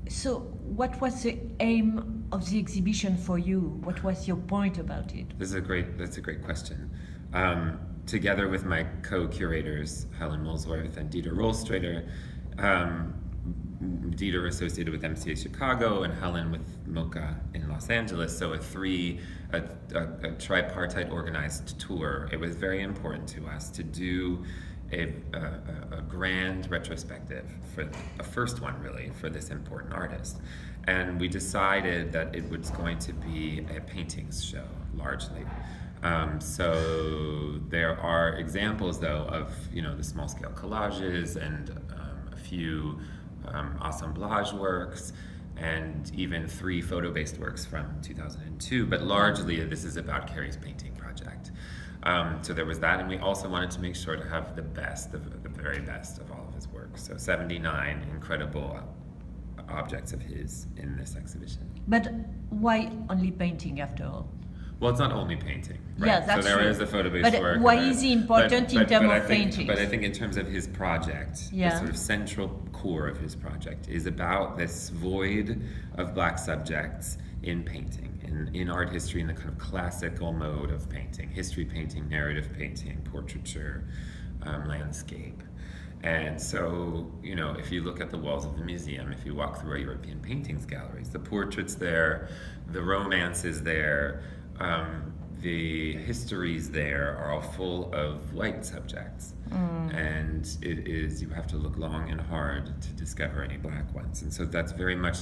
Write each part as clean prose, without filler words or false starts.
So, what was the aim of the exhibition for you? What was your point about it? That's a great question. Together with my co-curators, Helen Molesworth and Dieter Rollstrader, Dieter associated with MCA Chicago and Helen with MoCA in Los Angeles, so a tripartite organized tour. It was very important to us to do a grand retrospective, for a first one really, for this important artist. And we decided that it was going to be a paintings show, largely. So there are examples though of, the small scale collages and a few assemblage works, and even 3 photo-based works from 2002, but largely this is about Kerry's painting project. So there was that, and we also wanted to make sure to have the very best of all of his works. So 79 incredible objects of his in this exhibition. But why only painting after all? Well, it's not only painting, right? Yeah, that's so there true. is a photo-based work. But why is he important in terms of painting? But I think in terms of his project, the sort of central core of his project is about this void of black subjects in painting, in art history, in the kind of classical mode of painting, history painting, narrative painting, portraiture, landscape. And so, if you look at the walls of the museum, if you walk through our European paintings galleries, the portraits there, the romances there, the histories there are all full of white subjects. And you have to look long and hard to discover any black ones. And so that's very much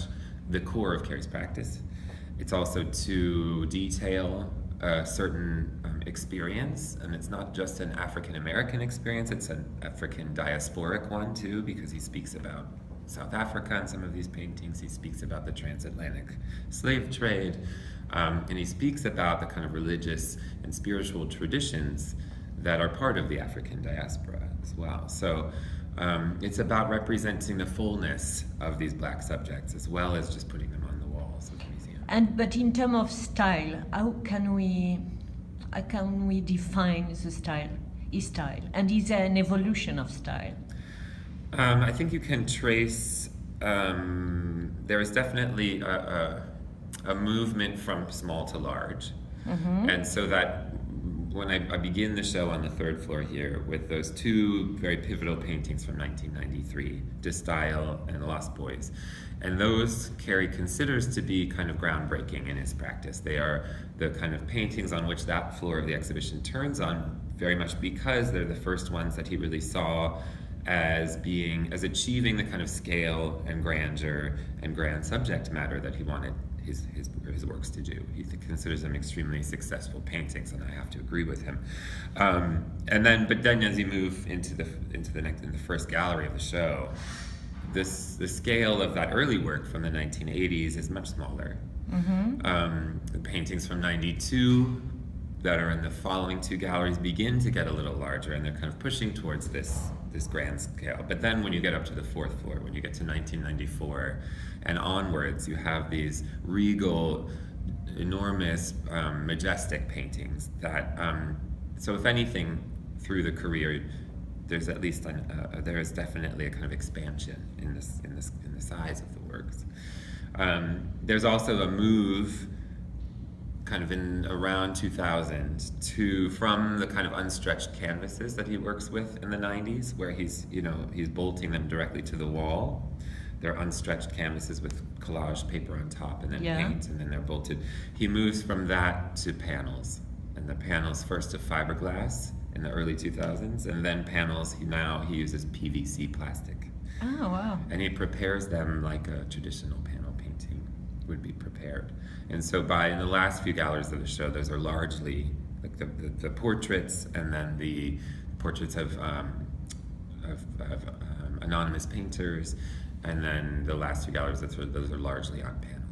the core of Kerry's practice. It's also to detail a certain experience, and it's not just an African-American experience, it's an African diasporic one too, because he speaks about South Africa in some of these paintings. He speaks about the transatlantic slave trade, and he speaks about the kind of religious and spiritual traditions that are part of the African diaspora as well. So it's about representing the fullness of these black subjects as well as just putting them on the walls of the museum. But in terms of style, how can we define the style, his style? And is there an evolution of style? I think you can trace, there is definitely a movement from small to large. And so that when I begin the show on the 3rd floor here with those 2 very pivotal paintings from 1993, De Style and The Lost Boys. And those Kerry considers to be kind of groundbreaking in his practice. They are the kind of paintings on which that floor of the exhibition turns on, very much because they're the first ones that he really saw as achieving the kind of scale and grandeur and grand subject matter that he wanted his works to do. He considers them extremely successful paintings, and I have to agree with him. But then as you move into the first gallery of the show, the scale of that early work from the 1980s is much smaller. The paintings from 92 that are in the following 2 galleries begin to get a little larger, and they're kind of pushing towards this grand scale. But then when you get up to the 4th floor, when you get to 1994 and onwards, you have these regal, enormous, majestic paintings that, so if anything, through the career, there's at least there is definitely a kind of expansion in the size of the works. There's also a move kind of in around 2000 from the kind of unstretched canvases that he works with in the 90s, where he's bolting them directly to the wall. They're unstretched canvases with collage paper on top and then paint, and then they're bolted. He moves from that to panels, and the panels first to fiberglass in the early 2000s, and then panels, he uses PVC plastic. Oh, wow. And he prepares them like a traditional panel painting would be prepared. And so in the last few galleries of the show, those are largely like the portraits, and then the portraits of anonymous painters, and then the last few galleries, those are largely on panel.